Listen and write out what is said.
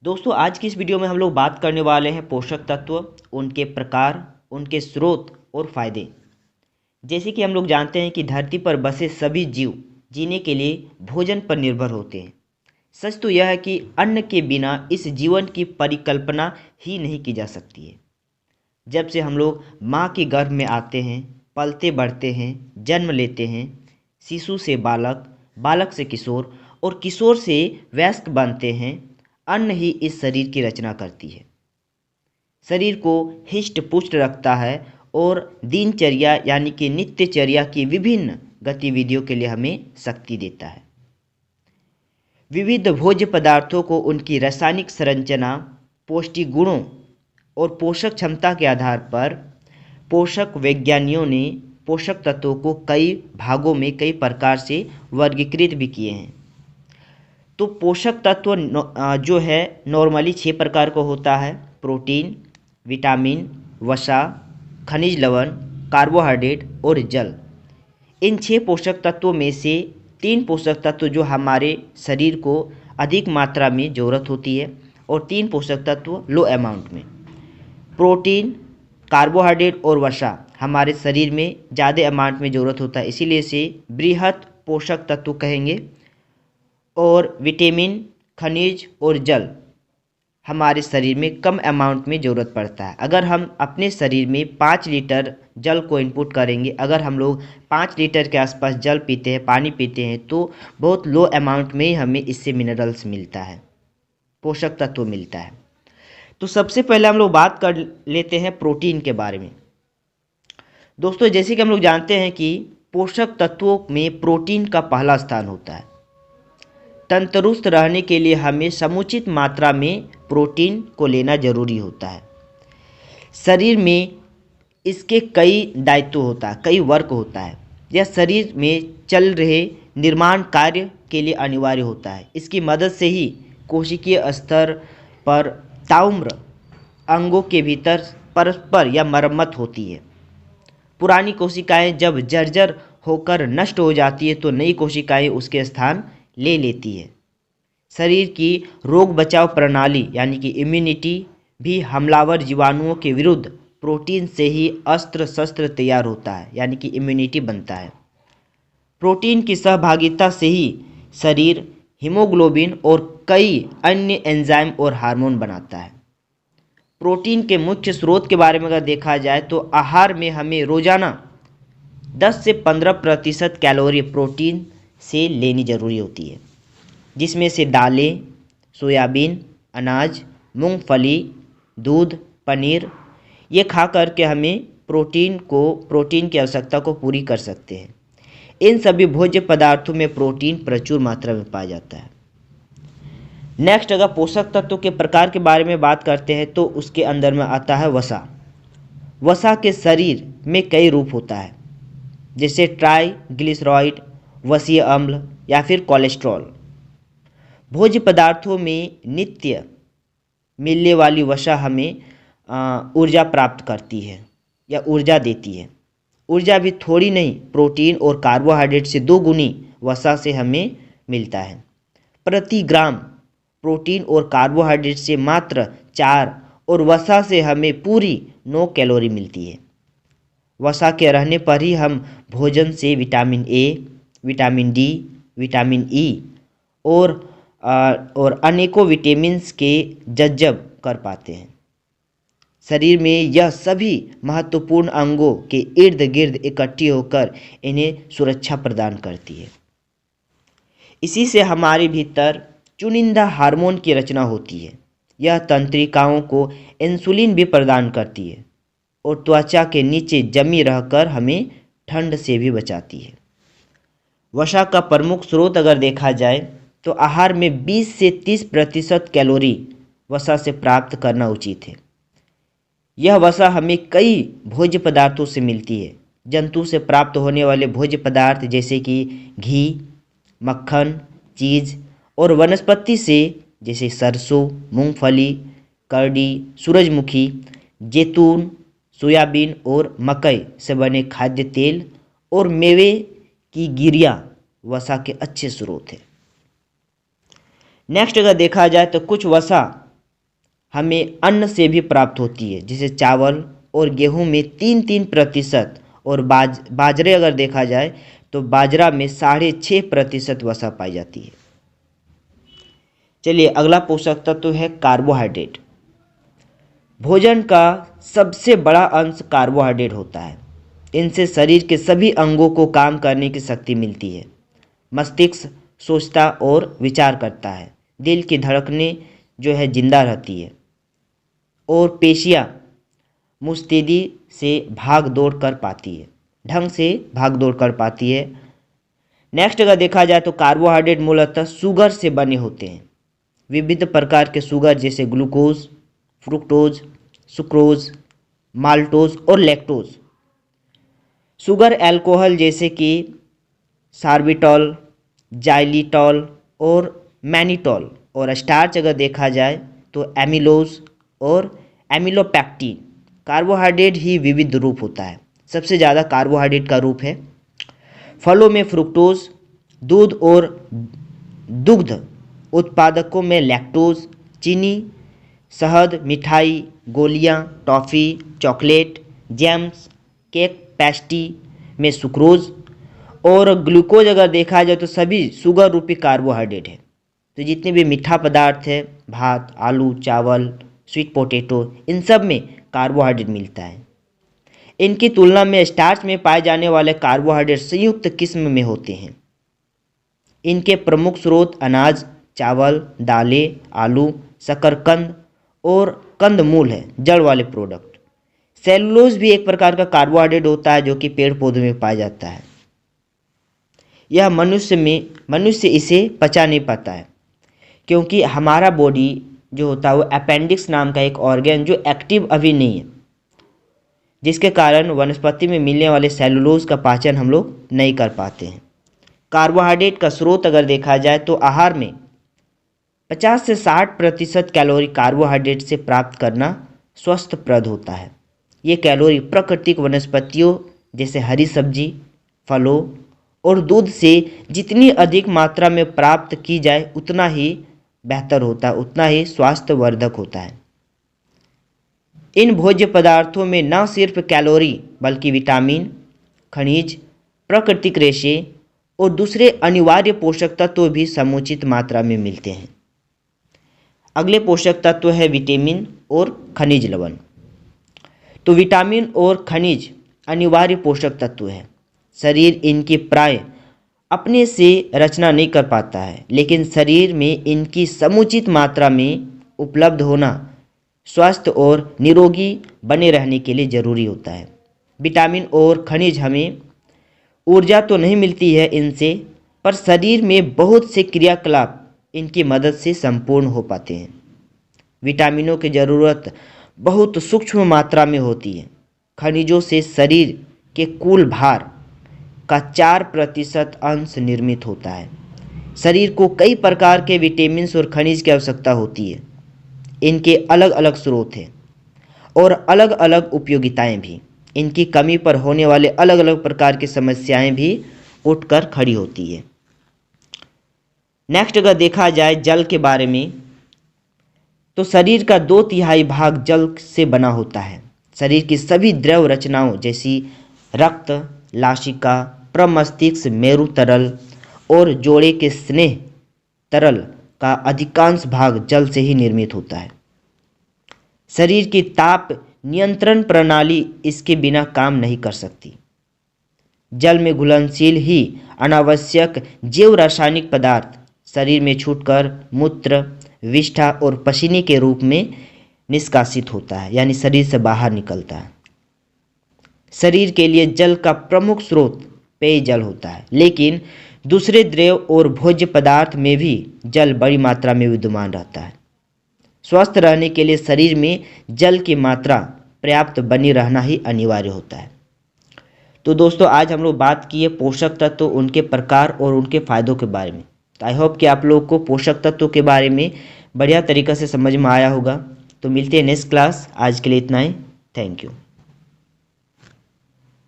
दोस्तों आज की इस वीडियो में हम लोग बात करने वाले हैं पोषक तत्व, उनके प्रकार, उनके स्रोत और फायदे। जैसे कि हम लोग जानते हैं कि धरती पर बसे सभी जीव जीने के लिए भोजन पर निर्भर होते हैं। सच तो यह है कि अन्न के बिना इस जीवन की परिकल्पना ही नहीं की जा सकती है। जब से हम लोग माँ के गर्भ में आते हैं, पलते बढ़ते हैं, जन्म लेते हैं, शिशु से बालक, बालक से किशोर और किशोर से वयस्क बनते हैं, अन्न ही इस शरीर की रचना करती है। शरीर को हिष्ट पुष्ट रखता है और दिनचर्या यानी कि नित्यचर्या की विभिन्न गतिविधियों के लिए हमें शक्ति देता है। विविध भोज्य पदार्थों को उनकी रासायनिक संरचना, पौष्टिक गुणों और पोषक क्षमता के आधार पर पोषक वैज्ञानिकों ने पोषक तत्वों को कई भागों में कई प्रकार से वर्गीकृत भी किए हैं। तो पोषक तत्व जो है नॉर्मली 6 प्रकार का होता है। प्रोटीन, विटामिन, वसा, खनिज लवण, कार्बोहाइड्रेट और जल। इन 6 पोषक तत्वों में से 3 पोषक तत्व जो हमारे शरीर को अधिक मात्रा में ज़रूरत होती है और 3 पोषक तत्व लो अमाउंट में। प्रोटीन, कार्बोहाइड्रेट और वसा हमारे शरीर में ज़्यादा अमाउंट में ज़रूरत होता है, इसीलिए इसे बृहत पोषक तत्व कहेंगे। और विटामिन, खनिज और जल हमारे शरीर में कम अमाउंट में ज़रूरत पड़ता है। अगर हम अपने शरीर में 5 लीटर जल को इनपुट करेंगे, अगर हम लोग 5 लीटर के आसपास जल पीते हैं, पानी पीते हैं, तो बहुत लो अमाउंट में ही हमें इससे मिनरल्स मिलता है, पोषक तत्व मिलता है। तो सबसे पहले हम लोग बात कर लेते हैं प्रोटीन के बारे में। दोस्तों जैसे कि हम लोग जानते हैं कि पोषक तत्वों में प्रोटीन का पहला स्थान होता है। तंदुरुस्त रहने के लिए हमें समुचित मात्रा में प्रोटीन को लेना जरूरी होता है। शरीर में इसके कई दायित्व होता है, कई वर्क होता है। यह शरीर में चल रहे निर्माण कार्य के लिए अनिवार्य होता है। इसकी मदद से ही कोशिकीय स्तर पर ताउम्र अंगों के भीतर परस्पर या मरम्मत होती है। पुरानी कोशिकाएं जब जर्जर होकर नष्ट हो जाती है तो नई कोशिकाएं उसके स्थान ले लेती है। शरीर की रोग बचाव प्रणाली यानी कि इम्यूनिटी भी हमलावर जीवाणुओं के विरुद्ध प्रोटीन से ही अस्त्र शस्त्र तैयार होता है, यानी कि इम्यूनिटी बनता है। प्रोटीन की सहभागिता से ही शरीर हीमोग्लोबिन और कई अन्य एंजाइम और हार्मोन बनाता है। प्रोटीन के मुख्य स्रोत के बारे में अगर देखा जाए तो आहार में हमें रोजाना 10 से 15% कैलोरी प्रोटीन से लेनी जरूरी होती है, जिसमें से दालें, सोयाबीन, अनाज, मूंगफली, दूध, पनीर, ये खा करके हमें प्रोटीन की आवश्यकता को पूरी कर सकते हैं। इन सभी भोज्य पदार्थों में प्रोटीन प्रचुर मात्रा में पाया जाता है। नेक्स्ट अगर पोषक तत्वों के प्रकार के बारे में बात करते हैं तो उसके अंदर में आता है वसा। वसा के शरीर में कई रूप होता है, जैसे ट्राइग्लिसराइड, वसीय अम्ल या फिर कोलेस्ट्रॉल। भोज्य पदार्थों में नित्य मिलने वाली वसा हमें ऊर्जा प्राप्त करती है या ऊर्जा देती है। ऊर्जा भी थोड़ी नहीं, प्रोटीन और कार्बोहाइड्रेट से 2 गुनी वसा से हमें मिलता है। प्रति ग्राम प्रोटीन और कार्बोहाइड्रेट से मात्र 4 और वसा से हमें पूरी 9 कैलोरी मिलती है। वसा के रहने पर ही हम भोजन से vitamin A, vitamin D, vitamin E और अनेकों विटामिन्स के जज्ब कर पाते हैं। शरीर में यह सभी महत्वपूर्ण अंगों के इर्द गिर्द इकट्ठी होकर इन्हें सुरक्षा प्रदान करती है। इसी से हमारे भीतर चुनिंदा हार्मोन की रचना होती है। यह तंत्रिकाओं को इंसुलिन भी प्रदान करती है और त्वचा के नीचे जमी रहकर हमें ठंड से भी बचाती है। वसा का प्रमुख स्रोत अगर देखा जाए तो आहार में 20 से 30% कैलोरी वसा से प्राप्त करना उचित है। यह वसा हमें कई भोज्य पदार्थों से मिलती है। जंतु से प्राप्त होने वाले भोज्य पदार्थ जैसे कि घी, मक्खन, चीज़ और वनस्पति से जैसे सरसों, मूंगफली, करडी, सूरजमुखी, जैतून, सोयाबीन और मकई से बने खाद्य तेल और मेवे की गिरियाँ वसा के अच्छे स्रोत हैं। नेक्स्ट अगर देखा जाए तो कुछ वसा हमें अन्न से भी प्राप्त होती है, जैसे चावल और गेहूं में 3-3% और बाजरे अगर देखा जाए तो बाजरा में 6.5% वसा पाई जाती है। चलिए अगला पोषक तत्व है कार्बोहाइड्रेट। भोजन का सबसे बड़ा अंश कार्बोहाइड्रेट होता है। इनसे शरीर के सभी अंगों को काम करने की शक्ति मिलती है। मस्तिष्क सोचता और विचार करता है, दिल की धड़कनें जो है जिंदा रहती है और पेशियां मुस्तैदी से भाग दौड़ कर पाती है, ढंग से भाग दौड़ कर पाती है। नेक्स्ट अगर देखा जाए तो कार्बोहाइड्रेट मूलतः शुगर से बने होते हैं। विविध प्रकार के शुगर जैसे ग्लूकोज, फ्रुक्टोज, सुक्रोज, माल्टोज और लैक्टोज। शुगर अल्कोहल जैसे कि सार्बिटॉल, जाइलिटॉल और मैनिटॉल। और स्टार्च अगर देखा जाए तो एमिलोज और एमिलोपेक्टिन। कार्बोहाइड्रेट ही विविध रूप होता है। सबसे ज़्यादा कार्बोहाइड्रेट का रूप है फलों में फ्रुक्टोज, दूध और दुग्ध उत्पादकों में लैक्टोज, चीनी, शहद, मिठाई, गोलियां, toffee, chocolate, jams, cake, pastry में सुक्रोज। और ग्लूकोज अगर देखा जाए तो सभी शुगर रूपी कार्बोहाइड्रेट है। तो जितने भी मीठा पदार्थ है, भात, आलू, चावल, स्वीट पोटैटो, इन सब में कार्बोहाइड्रेट मिलता है। इनकी तुलना में स्टार्च में पाए जाने वाले कार्बोहाइड्रेट संयुक्त किस्म में होते हैं। इनके प्रमुख स्रोत अनाज, चावल, दालें, आलू, शकरकंद और कंदमूल है, जड़ वाले प्रोडक्ट। सेलुलोज भी एक प्रकार का कार्बोहाइड्रेट होता है जो कि पेड़ पौधों में पाया जाता है। यह मनुष्य इसे पचा नहीं पाता है, क्योंकि हमारा बॉडी जो होता है वो अपेंडिक्स नाम का एक ऑर्गन जो एक्टिव अभी नहीं है, जिसके कारण वनस्पति में मिलने वाले सेलुलोज का पाचन हम लोग नहीं कर पाते हैं। कार्बोहाइड्रेट का स्रोत अगर देखा जाए तो आहार में 50 से 60% कैलोरी कार्बोहाइड्रेट से प्राप्त करना स्वस्थप्रद होता है। ये कैलोरी प्राकृतिक वनस्पतियों जैसे हरी सब्जी, फलों और दूध से जितनी अधिक मात्रा में प्राप्त की जाए उतना ही बेहतर होता है, उतना ही स्वास्थ्यवर्धक होता है। इन भोज्य पदार्थों में न सिर्फ कैलोरी बल्कि विटामिन, खनिज, प्राकृतिक रेशे और दूसरे अनिवार्य पोषक तत्व भी समुचित मात्रा में मिलते हैं। अगले पोषक तत्व है विटामिन और खनिज लवण। तो विटामिन और खनिज अनिवार्य पोषक तत्व है। शरीर इनकी प्राय अपने से रचना नहीं कर पाता है, लेकिन शरीर में इनकी समुचित मात्रा में उपलब्ध होना स्वस्थ और निरोगी बने रहने के लिए जरूरी होता है। विटामिन और खनिज हमें ऊर्जा तो नहीं मिलती है इनसे, पर शरीर में बहुत से क्रियाकलाप इनकी मदद से संपूर्ण हो पाते हैं। विटामिनों की ज़रूरत बहुत सूक्ष्म मात्रा में होती है। खनिजों से शरीर के कुल भार का 4% अंश निर्मित होता है। शरीर को कई प्रकार के विटामिन और खनिज की आवश्यकता होती है। इनके अलग अलग स्रोत हैं और अलग अलग उपयोगिताएं भी। इनकी कमी पर होने वाले अलग अलग प्रकार की समस्याएं भी उठकर खड़ी होती है। नेक्स्ट अगर देखा जाए जल के बारे में, तो शरीर का 2/3 भाग जल से बना होता है। शरीर की सभी द्रव रचनाओं जैसी रक्त, लाशिका, प्रमस्तिष्क, मेरु तरल और जोड़े के स्नेह तरल का अधिकांश भाग जल से ही निर्मित होता है। शरीर की ताप नियंत्रण प्रणाली इसके बिना काम नहीं कर सकती। जल में घुलनशील ही अनावश्यक जैव रासायनिक पदार्थ शरीर में छूटकर मूत्र, विष्ठा और पसीने के रूप में निष्कासित होता है, यानी शरीर से बाहर निकलता है। शरीर के लिए जल का प्रमुख स्रोत पेयजल होता है, लेकिन दूसरे द्रव और भोज्य पदार्थ में भी जल बड़ी मात्रा में विद्यमान रहता है। स्वस्थ रहने के लिए शरीर में जल की मात्रा पर्याप्त बनी रहना ही अनिवार्य होता है। तो दोस्तों आज हम लोग बात की है पोषक तत्व, उनके प्रकार और उनके फायदों के बारे में। तो आई होप कि आप लोग को पोषक तत्वों के बारे में बढ़िया तरीक़ा से समझ में आया होगा। तो मिलते हैं नेक्स्ट क्लास। आज के लिए इतना ही। Thank you.